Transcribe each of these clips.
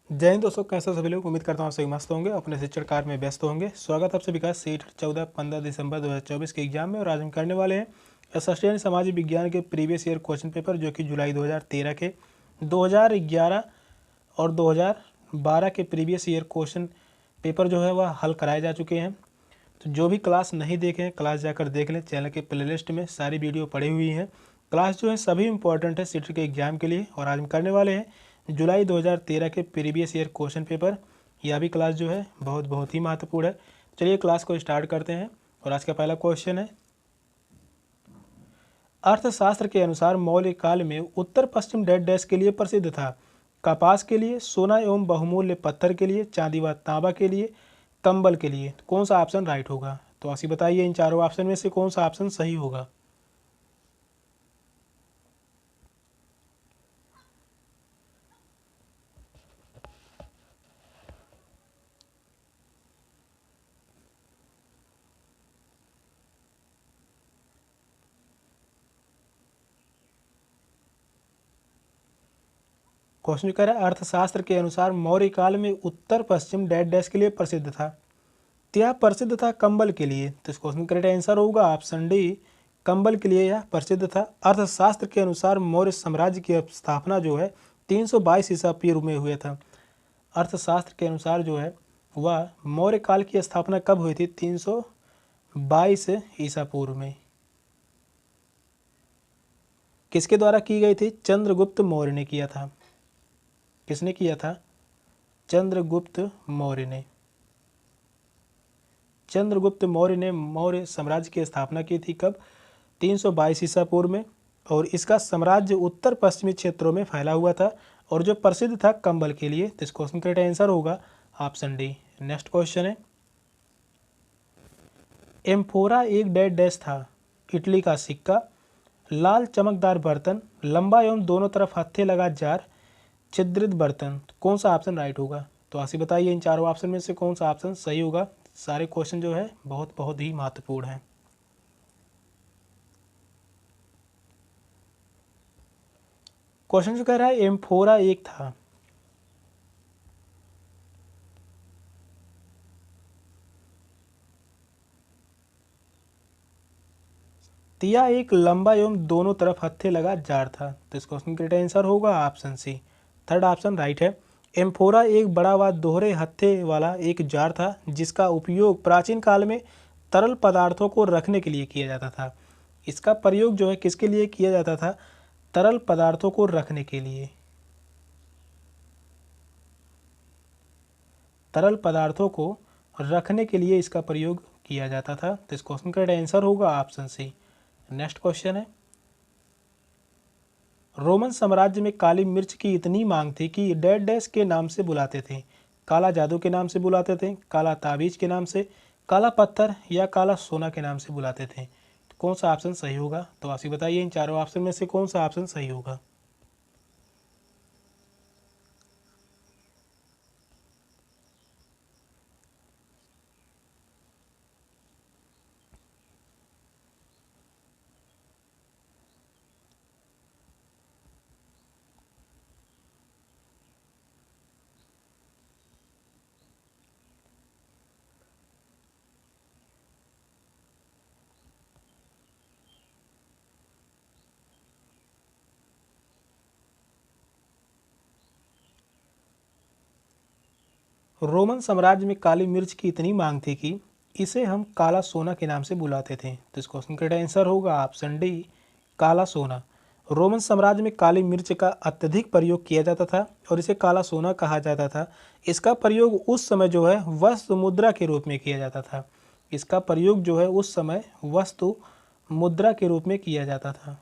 जय हिंद दोस्तों, कैसे सभी लोग। उम्मीद करता हूँ आप सभी मस्त होंगे, अपने शिक्षण कार्य में व्यस्त होंगे। स्वागत है आप सभी का सीट 14-15 दिसंबर 2024 के एग्जाम में। और आज हम करने वाले हैं एसएसटी यानी सामाजिक विज्ञान के प्रीवियस ईयर क्वेश्चन पेपर, जो कि जुलाई 2013 के 2011 और 2012 के प्रीवियस ईयर क्वेश्चन पेपर जो है वह हल कराए जा चुके हैं। तो जो भी क्लास नहीं देखे हैं, क्लास जाकर देख लें। चैनल के प्लेलिस्ट में सारी वीडियो पड़ी हुई हैं। क्लास जो है सभी इंपॉर्टेंट है सीट के एग्जाम के लिए। और आज हम करने वाले हैं जुलाई 2013 के प्रीवियस ईयर क्वेश्चन पेपर। यह भी क्लास जो है बहुत ही महत्वपूर्ण है। चलिए क्लास को स्टार्ट करते हैं। और आज का पहला क्वेश्चन है, अर्थशास्त्र के अनुसार मौर्य काल में उत्तर पश्चिम डैश डैश के लिए प्रसिद्ध था। कपास के लिए, सोना एवं बहुमूल्य पत्थर के लिए, चांदी व तांबा के लिए, कंबल के लिए। तो कौन सा ऑप्शन राइट होगा? तो ऐसी बताइए इन चारों ऑप्शन में से कौन सा ऑप्शन सही होगा। क्वेश्चन कह रहा है, अर्थशास्त्र के अनुसार मौर्य काल में उत्तर पश्चिम डैश डैश के लिए प्रसिद्ध था। तो यह प्रसिद्ध था कंबल के लिए। तो इस क्वेश्चन का करेक्ट आंसर होगा ऑप्शन डी, कंबल के लिए यह प्रसिद्ध था। अर्थशास्त्र के अनुसार मौर्य साम्राज्य की स्थापना जो है 322 ईसा पूर्व में हुआ था। अर्थशास्त्र के अनुसार जो है वह मौर्य काल की स्थापना कब हुई थी? 322 ईसा पूर्व में। किसके द्वारा की गई थी? चंद्रगुप्त मौर्य ने किया था। किसने किया था? चंद्रगुप्त मौर्य ने। चंद्रगुप्त मौर्य ने मौर्य साम्राज्य की स्थापना की थी कब? 322 ईसा पूर्व में। और इसका साम्राज्य उत्तर पश्चिमी क्षेत्रों में फैला हुआ था और जो प्रसिद्ध था कंबल के लिए। तो इस क्वेश्चन का आंसर होगा ऑप्शन डी। नेक्स्ट क्वेश्चन है, एम्फोरा एक डैश डैश था। इटली का सिक्का, लाल चमकदार बर्तन, लंबा एवं दोनों तरफ हत्थे लगा जार, छिद्रित बर्तन। कौन सा ऑप्शन राइट होगा? तो ऐसे बताइए इन चारों ऑप्शन में से कौन सा ऑप्शन सही होगा। सारे क्वेश्चन जो है बहुत ही महत्वपूर्ण है। क्वेश्चन जो कह रहा है, एम्फोरा एक था। तो यह एक लंबा एवं दोनों तरफ हत्थे लगा जार था। तो इस क्वेश्चन का आंसर होगा option C. Third option right है। एम्फोरा एक बड़ा व दोहरे हत्थे वाला एक जार था जिसका उपयोग प्राचीन काल में तरल पदार्थों को रखने के लिए किया जाता था। इसका प्रयोग जो है किसके लिए किया जाता था? तरल पदार्थों को रखने के लिए। तरल पदार्थों को रखने के लिए इसका प्रयोग किया जाता था। तो इस क्वेश्चन का आंसर होगा ऑप्शन सी। नेक्स्ट क्वेश्चन है, रोमन साम्राज्य में काली मिर्च की इतनी मांग थी कि डैश डैश के नाम से बुलाते थे। काला जादू के नाम से बुलाते थे, काला ताबीज के नाम से, काला पत्थर या काला सोना के नाम से बुलाते थे। तो कौन सा ऑप्शन सही होगा? तो आप ही बताइए इन चारों ऑप्शन में से कौन सा ऑप्शन सही होगा। रोमन साम्राज्य में काली मिर्च की इतनी मांग थी कि इसे हम काला सोना के नाम से बुलाते थे। तो इस क्वेश्चन का आंसर होगा ऑप्शन डी, काला सोना। रोमन साम्राज्य में काली मिर्च का अत्यधिक प्रयोग किया जाता था और इसे काला सोना कहा जाता था। इसका प्रयोग उस समय जो है वस्तु मुद्रा के रूप में किया जाता था। इसका प्रयोग जो है उस समय वस्तु मुद्रा के रूप में किया जाता था।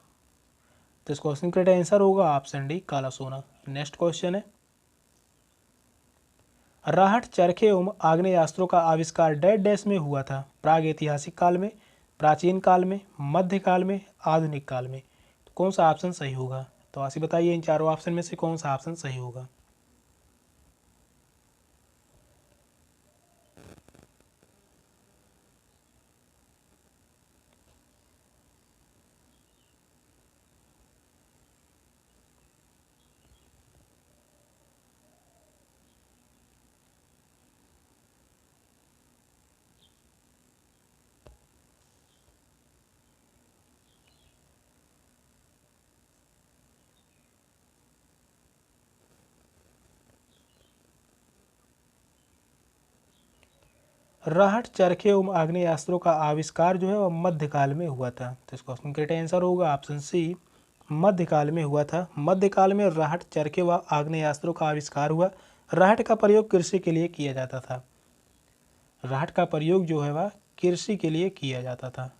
तो इस क्वेश्चन का आंसर होगा ऑप्शन डी, काला सोना। नेक्स्ट क्वेश्चन है, राहट, चरखे एवं आग्नेयास्त्रों का आविष्कार डैश डैश में हुआ था। प्राग ऐतिहासिक काल में, प्राचीन काल में, मध्यकाल में, आधुनिक काल में। तो कौन सा ऑप्शन सही होगा? तो ऐसे बताइए इन चारों ऑप्शन में से कौन सा ऑप्शन सही होगा। राहट, चरखे एवं आग्नेयास्त्रों का आविष्कार जो है वह मध्यकाल में हुआ था। तो इस क्वेश्चन का राइट आंसर होगा ऑप्शन सी, मध्यकाल में हुआ था। मध्यकाल में राहट, चरखे व आग्नेयास्त्रों का आविष्कार हुआ। राहट का प्रयोग कृषि के लिए किया जाता था। राहट का प्रयोग जो है वह कृषि के लिए किया जाता था।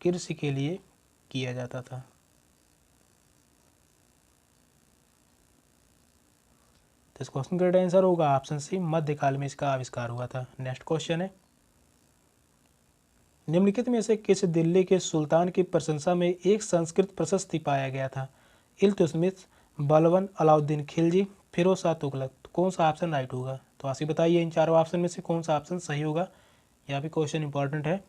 कृषि के लिए किया जाता था। तो इस क्वेश्चन का राइट आंसर होगा ऑप्शन सी, मध्यकाल में इसका आविष्कार हुआ था। नेक्स्ट क्वेश्चन है, निम्नलिखित में से किस दिल्ली के सुल्तान की प्रशंसा में एक संस्कृत प्रशस्ति पाया गया था? इल्तुतमिश, बलबन, अलाउद्दीन खिलजी, फिरोज शाह तुगलक। तो कौन सा ऑप्शन राइट होगा? तो आसिफ बताइए इन चारों ऑप्शन में से कौन सा ऑप्शन सही होगा। यहाँ भी क्वेश्चन इंपॉर्टेंट है।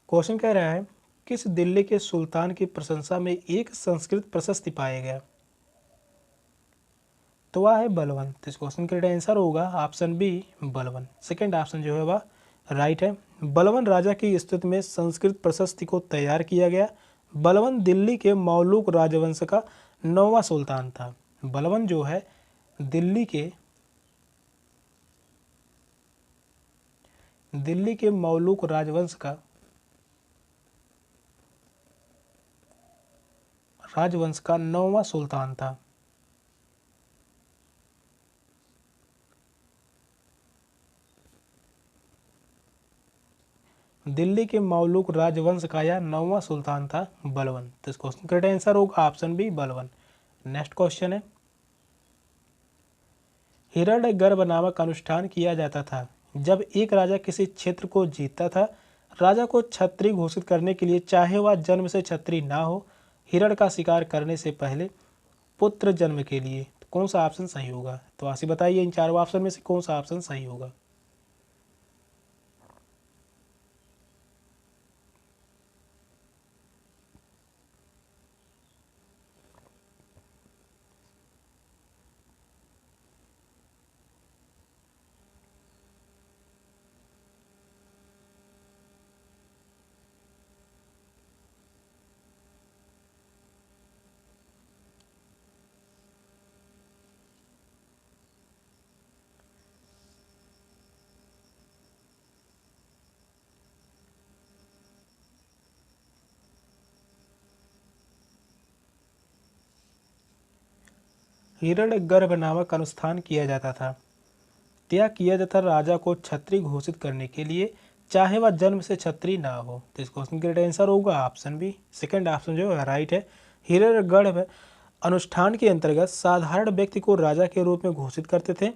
क्वेश्चन कह रहा है किस दिल्ली के सुल्तान की प्रशंसा में एक संस्कृत प्रशस्ति पाया गया? तो वह है बलबन। तो इस क्वेश्चन का राइट आंसर होगा option B, Balban. Second option जो है वह राइट है। बलबन राजा की स्तुति में संस्कृत प्रशस्ति को तैयार किया गया। बलबन दिल्ली के मौलूक राजवंश का 9वां सुल्तान था। बलबन जो है दिल्ली के मौलूक राजवंश का 9वां सुल्तान था। दिल्ली के मौलूक राजवंश का यह 9वां सुल्तान था बलबन। तो इस क्वेश्चन का राइट आंसर होगा option B, Balban. Next question है, हिरण्यगर्भ नामक अनुष्ठान किया जाता था जब एक राजा किसी क्षेत्र को जीतता था। राजा को छत्री घोषित करने के लिए, चाहे वह जन्म से छत्री ना हो, हिरण का शिकार करने से पहले, पुत्र जन्म के लिए। तो कौन सा ऑप्शन सही होगा? तो आसिफ बताइए इन चारों ऑप्शन में से कौन सा ऑप्शन सही होगा। हिरण्यगर्भ नामक अनुष्ठान किया जाता था। त्याग किया जाता राजा को छत्री घोषित करने के लिए, चाहे वह जन्म से छत्री ना हो। तो इस क्वेश्चन का राइट आंसर होगा ऑप्शन बी, सेकंड ऑप्शन जो है राइट है। हिरण्यगर्भ अनुष्ठान के अंतर्गत साधारण व्यक्ति को राजा के रूप में घोषित करते थे।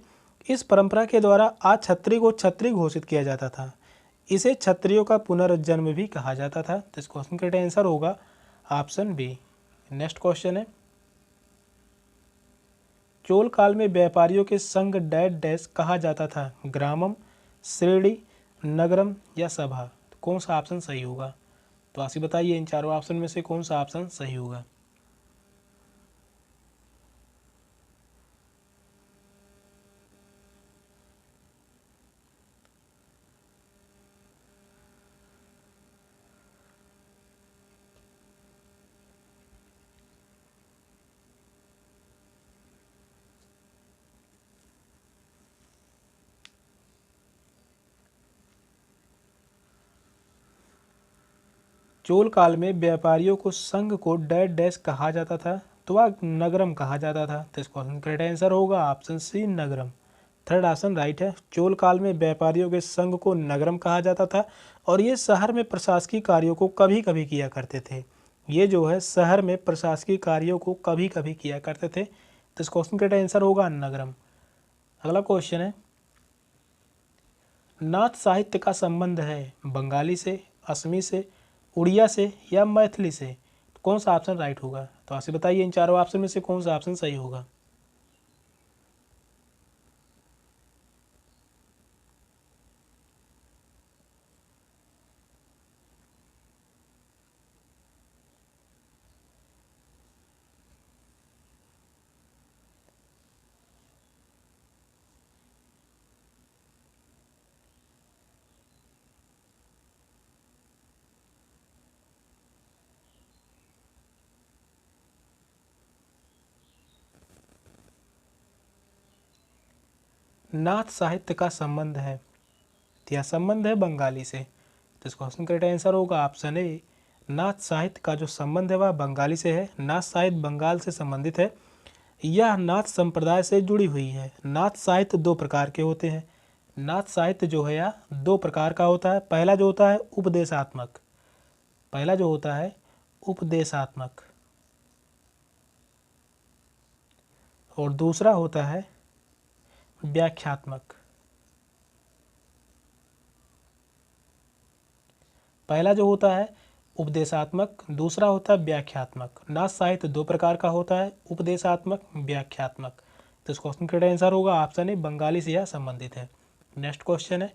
इस परंपरा के द्वारा आज छत्री को छत्री घोषित किया जाता था। इसे क्षत्रियों का पुनर्जन्म भी कहा जाता था। तो इस क्वेश्चन का राइट आंसर होगा ऑप्शन बी। नेक्स्ट क्वेश्चन है, चोल काल में व्यापारियों के संघ डैश डैश कहा जाता था? ग्रामम, श्रेणी, नगरम या सभा। तो कौन सा ऑप्शन सही होगा? तो आसिफ बताइए इन चारों ऑप्शन में से कौन सा ऑप्शन सही होगा। चोल काल में व्यापारियों को संघ को डैश डैश कहा जाता था, तो वह नगरम कहा जाता था। तो इस क्वेश्चन का राइट आंसर होगा ऑप्शन सी, नगरम। थर्ड ऑप्शन राइट है। चोल काल में व्यापारियों के संघ को नगरम कहा जाता था और ये शहर में प्रशासकीय कार्यों को कभी कभी किया करते थे। ये जो है शहर में प्रशासकीय कार्यों को कभी कभी किया करते थे। तो इस क्वेश्चन का राइट आंसर होगा नगरम। अगला क्वेश्चन है, नाथ साहित्य का संबंध है बंगाली से, असमी से, उड़िया से या मैथिली से। तो कौन सा ऑप्शन राइट होगा? तो आपसे बताइए इन चारों ऑप्शन में से कौन सा ऑप्शन सही होगा। नाथ साहित्य का संबंध है? तो यह संबंध है बंगाली से। तो इस क्वेश्चन का राइट आंसर होगा ऑप्शन ए, नाथ साहित्य का जो संबंध है वह बंगाली से है। नाथ साहित्य बंगाल से संबंधित है। यह नाथ संप्रदाय से जुड़ी हुई है। नाथ साहित्य दो प्रकार के होते हैं। नाथ साहित्य जो है यह दो प्रकार का होता है। पहला जो होता है उपदेशात्मक, पहला जो होता है उपदेशात्मक, और दूसरा होता है व्याख्यात्मक। पहला जो होता है उपदेशात्मक, दूसरा होता है व्याख्यात्मक। नाथ साहित्य दो प्रकार का होता है, उपदेशात्मक, व्याख्यात्मक। तो इस क्वेश्चन का आंसर होगा ऑप्शन ए, बंगाली से यह संबंधित है। नेक्स्ट क्वेश्चन है,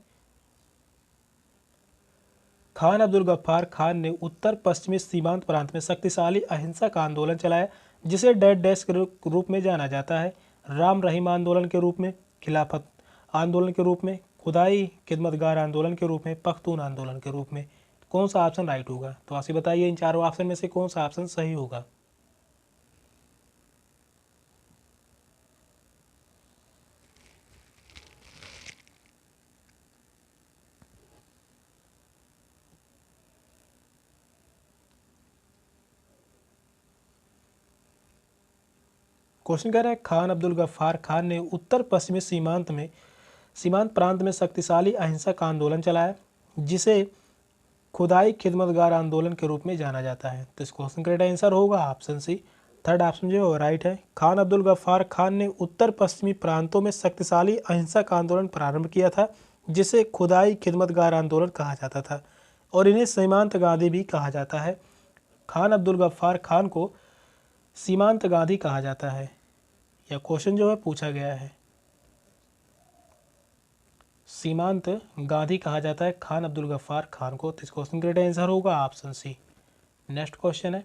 खान अब्दुल गफ्फार खान ने उत्तर पश्चिमी सीमांत प्रांत में शक्तिशाली अहिंसक आंदोलन चलाया जिसे डैश डैश के रूप में जाना जाता है। राम रहीम आंदोलन के रूप में, खिलाफत आंदोलन के रूप में, खुदाई खिदमतगार आंदोलन के रूप में, पख्तून आंदोलन के रूप में। कौन सा ऑप्शन राइट होगा? तो आप बताइए इन चारों ऑप्शन में से कौन सा ऑप्शन सही होगा। क्वेश्चन कह रहा है खान अब्दुल गफ्फार खान ने उत्तर पश्चिमी सीमांत प्रांत में शक्तिशाली अहिंसक आंदोलन चलाया जिसे खुदाई खिदमतगार आंदोलन के रूप में जाना जाता है। तो इस क्वेश्चन का राइट आंसर होगा ऑप्शन सी, थर्ड ऑप्शन जो है राइट है। खान अब्दुल गफ्फार खान ने उत्तर पश्चिमी प्रांतों में शक्तिशाली अहिंसक आंदोलन प्रारंभ किया था जिसे खुदाई खिदमतगार आंदोलन कहा जाता था और इन्हें सीमांत गांधी भी कहा जाता है। खान अब्दुल गफ्फार खान को सीमांत गांधी कहा जाता है, यह क्वेश्चन जो है पूछा गया है। सीमांत गांधी कहा जाता है खान अब्दुल गफ्फार खान को। तो इस क्वेश्चन का राइट आंसर होगा ऑप्शन सी। नेक्स्ट क्वेश्चन है,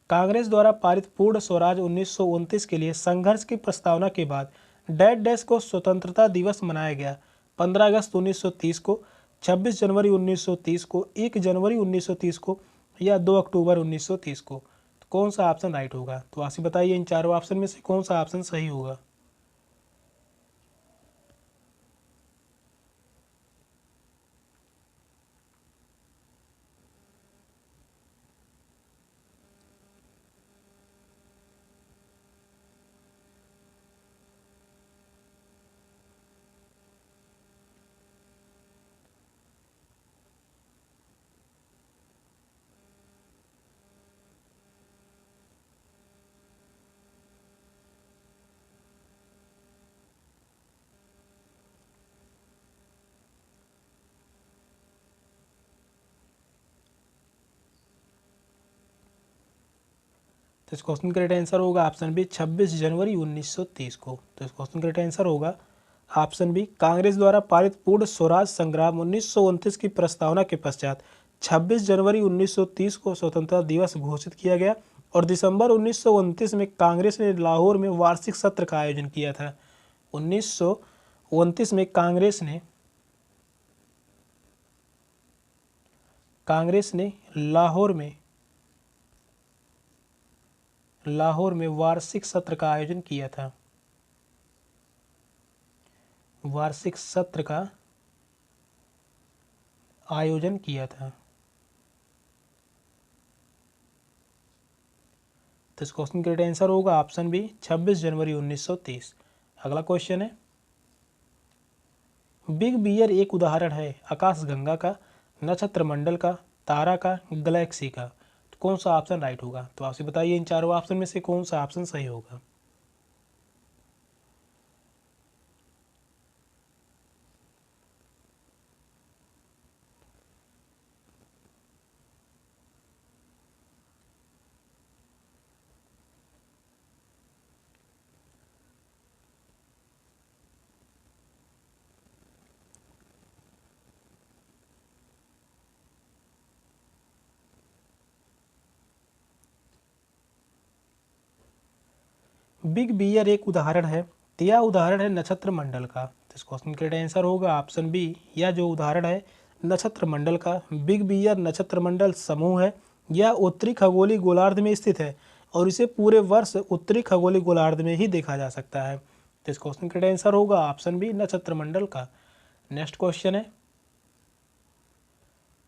कांग्रेस द्वारा पारित पूर्ण स्वराज 1929 के लिए संघर्ष की प्रस्तावना के बाद डैश डैश को स्वतंत्रता दिवस मनाया गया। 15 अगस्त 1930 को, 26 जनवरी 1930 को, 1 जनवरी 1930 को या 2 अक्टूबर 1930 को। तो कौन सा ऑप्शन राइट होगा? तो आप बताइए इन चारों ऑप्शन में से कौन सा ऑप्शन सही होगा। तो इस क्वेश्चन का राइट आंसर होगा ऑप्शन बी, 26 जनवरी 1930 को। तो इस क्वेश्चन का राइट आंसर होगा ऑप्शन बी, कांग्रेस द्वारा पारित पूर्ण स्वराज संग्राम 1929 की प्रस्तावना के पश्चात 26 जनवरी 1930 को स्वतंत्रता दिवस घोषित किया गया और दिसंबर 1929 में कांग्रेस ने लाहौर में वार्षिक सत्र का आयोजन किया था। 1929 में कांग्रेस ने लाहौर में वार्षिक सत्र का आयोजन किया था। वार्षिक सत्र का आयोजन किया था। तो इस क्वेश्चन का राइट आंसर होगा ऑप्शन बी, 26 जनवरी 1930। अगला क्वेश्चन है, बिग बियर एक उदाहरण है आकाशगंगा का, नक्षत्र मंडल का, तारा का, गैलेक्सी का। तो कौन सा ऑप्शन राइट होगा? तो आपसे बताइए इन चारों ऑप्शन में से कौन सा ऑप्शन सही होगा। बिग बियर एक उदाहरण है, तो यह उदाहरण है नक्षत्र मंडल का। तो इस क्वेश्चन का राइट आंसर होगा ऑप्शन बी, यह जो उदाहरण है नक्षत्र मंडल का। बिग बियर नक्षत्र मंडल समूह है। यह उत्तरी खगोलीय गोलार्ध में स्थित है और इसे पूरे वर्ष उत्तरी खगोलीय गोलार्ध में ही देखा जा सकता है। तो तो इस क्वेश्चन का आंसर होगा ऑप्शन बी नक्षत्र मंडल का। नेक्स्ट क्वेश्चन है,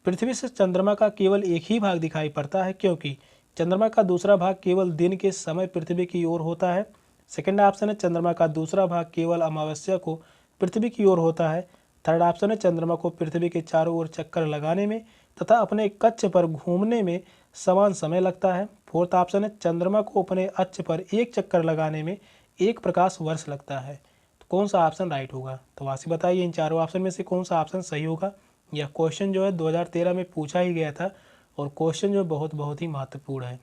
पृथ्वी से चंद्रमा का केवल एक ही भाग दिखाई पड़ता है क्योंकि चंद्रमा का दूसरा भाग केवल दिन के समय पृथ्वी की ओर होता है। सेकंड ऑप्शन है, चंद्रमा का दूसरा भाग केवल अमावस्या को पृथ्वी की ओर होता है। थर्ड ऑप्शन है, चंद्रमा को पृथ्वी के चारों ओर चक्कर लगाने में तथा अपने कक्ष पर घूमने में समान समय लगता है। फोर्थ ऑप्शन है, चंद्रमा को अपने अक्ष पर एक चक्कर लगाने में एक प्रकाश वर्ष लगता है। तो कौन सा ऑप्शन राइट होगा? तो वासी बताइए इन चारों ऑप्शन में से कौन सा ऑप्शन सही होगा। यह क्वेश्चन जो है 2013 में पूछा ही गया था और क्वेश्चन जो बहुत ही महत्वपूर्ण है।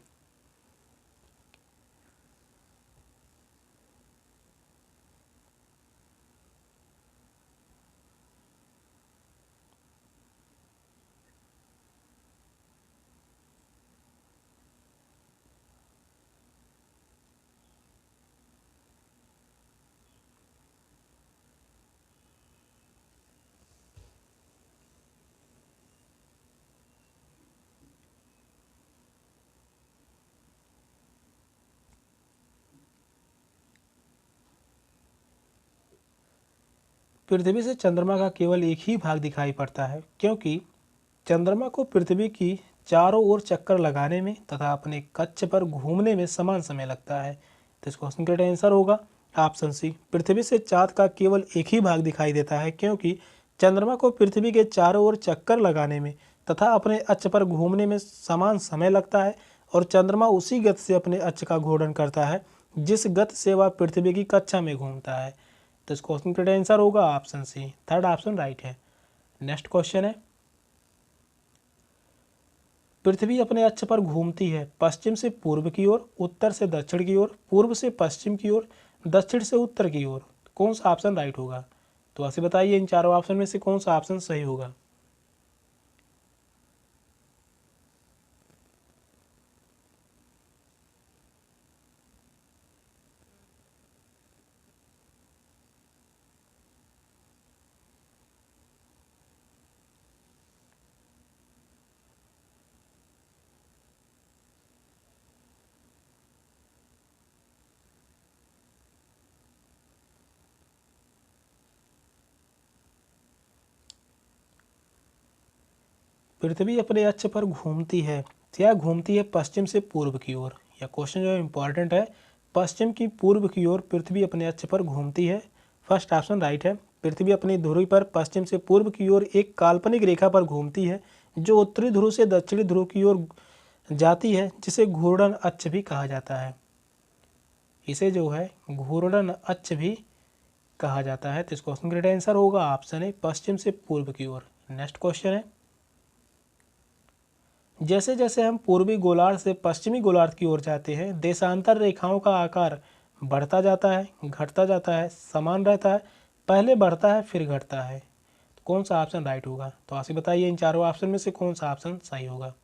पृथ्वी से चंद्रमा का केवल एक ही भाग दिखाई पड़ता है क्योंकि चंद्रमा को पृथ्वी की चारों ओर चक्कर लगाने में तथा अपने कक्ष पर घूमने में समान समय लगता है। तो इस क्वेश्चन का आंसर होगा ऑप्शन सी, पृथ्वी से चाँद का केवल एक ही भाग दिखाई देता है क्योंकि चंद्रमा को पृथ्वी के चारों ओर चक्कर लगाने में तथा अपने अक्ष पर घूमने में समान समय लगता है और चंद्रमा उसी गति से अपने अक्ष का घूर्णन करता है जिस गति से वह पृथ्वी की कक्षा में घूमता है। तो इस क्वेश्चन का आंसर होगा option C, third option right है। नेक्स्ट क्वेश्चन है, पृथ्वी अपने अक्ष पर घूमती है पश्चिम से पूर्व की ओर, उत्तर से दक्षिण की ओर, पूर्व से पश्चिम की ओर, दक्षिण से उत्तर की ओर। कौन सा ऑप्शन राइट होगा? तो ऐसे बताइए इन चारों ऑप्शन में से कौन सा ऑप्शन सही होगा। पृथ्वी अपने अक्ष पर घूमती है या घूमती है पश्चिम से पूर्व की ओर। यह क्वेश्चन जो है इंपॉर्टेंट है। पश्चिम की पूर्व की ओर पृथ्वी अपने अक्ष पर घूमती है। फर्स्ट ऑप्शन राइट है। पृथ्वी अपनी धुरी पर पश्चिम से पूर्व की ओर एक काल्पनिक रेखा पर घूमती है जो उत्तरी ध्रुव से दक्षिणी ध्रुव की ओर जाती है, जिसे घूर्णन अक्ष भी कहा जाता है। इसे जो है घूर्णन अक्ष भी कहा जाता है। तो इस क्वेश्चन का आंसर होगा ऑप्शन ए, पश्चिम से पूर्व की ओर। नेक्स्ट क्वेश्चन है, जैसे जैसे हम पूर्वी गोलार्ध से पश्चिमी गोलार्ध की ओर जाते हैं देशांतर रेखाओं का आकार बढ़ता जाता है, घटता जाता है, समान रहता है, पहले बढ़ता है फिर घटता है। तो कौन सा ऑप्शन राइट होगा? तो आप बताइए इन चारों ऑप्शन में से कौन सा ऑप्शन सही होगा।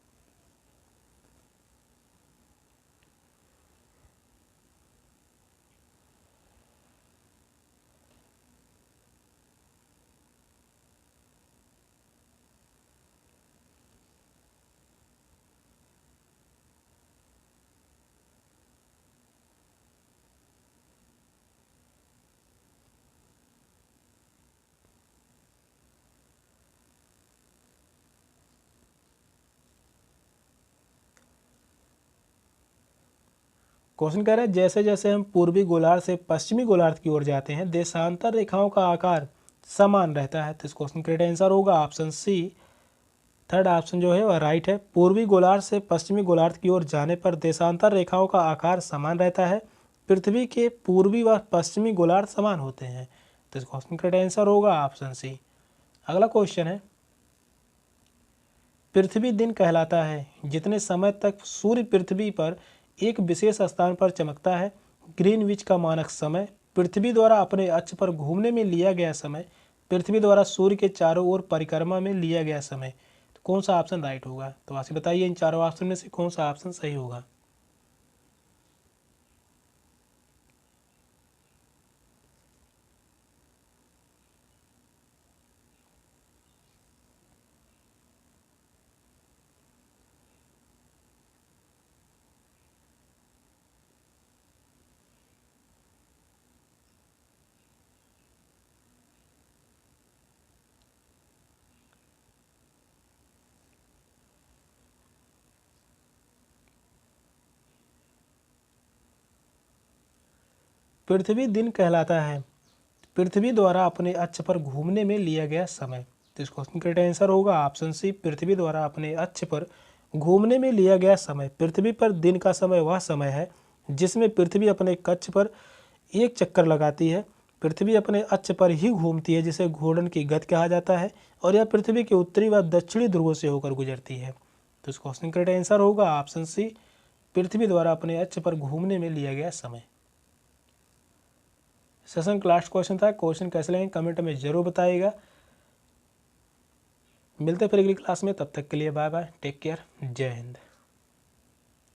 क्वेश्चन कह रहा है जैसे जैसे हम पूर्वी गोलार्ध से पश्चिमी गोलार्ध की ओर जाते हैं देशांतर रेखाओं का आकार समान रहता है। तो इस क्वेश्चन का आंसर होगा ऑप्शन सी, थर्ड ऑप्शन जो है वह राइट है। पूर्वी गोलार्ध से पश्चिमी गोलार्ध की ओर जाने पर देशांतर रेखाओं का आकार समान रहता है। पृथ्वी के पूर्वी व पश्चिमी गोलार्ध समान होते हैं। तो इस क्वेश्चन का आंसर होगा ऑप्शन सी। अगला क्वेश्चन है, पृथ्वी दिन कहलाता है जितने समय तक सूर्य पृथ्वी पर एक विशेष स्थान पर चमकता है। ग्रीनविच का मानक समय, पृथ्वी द्वारा अपने अक्ष पर घूमने में लिया गया समय, पृथ्वी द्वारा सूर्य के चारों ओर परिक्रमा में लिया गया समय। तो कौन सा ऑप्शन राइट होगा? तो आपसे बताइए इन चारों ऑप्शन में से कौन सा ऑप्शन सही होगा। पृथ्वी दिन कहलाता है? पृथ्वी द्वारा अपने अक्ष पर घूमने में लिया गया समय। तो इस क्वेश्चन का राइट आंसर होगा ऑप्शन सी, पृथ्वी द्वारा अपने अक्ष पर घूमने में लिया गया समय। पृथ्वी पर दिन का समय वह समय है जिसमें पृथ्वी अपने कक्ष पर एक चक्कर लगाती है। पृथ्वी अपने अक्ष पर ही घूमती है, जिसे घूर्णन की गति कहा जाता है, और यह पृथ्वी के उत्तरी व दक्षिणी ध्रुवों से होकर गुजरती है। तो इस क्वेश्चन का राइट आंसर होगा ऑप्शन सी, पृथ्वी द्वारा अपने अक्ष पर घूमने में लिया गया समय। सेशन का लास्ट क्वेश्चन था। क्वेश्चन कैसे लगे कमेंट में जरूर बताइएगा। मिलते हैं फिर अगली क्लास में, तब तक के लिए बाय बाय, टेक केयर, जय हिंद।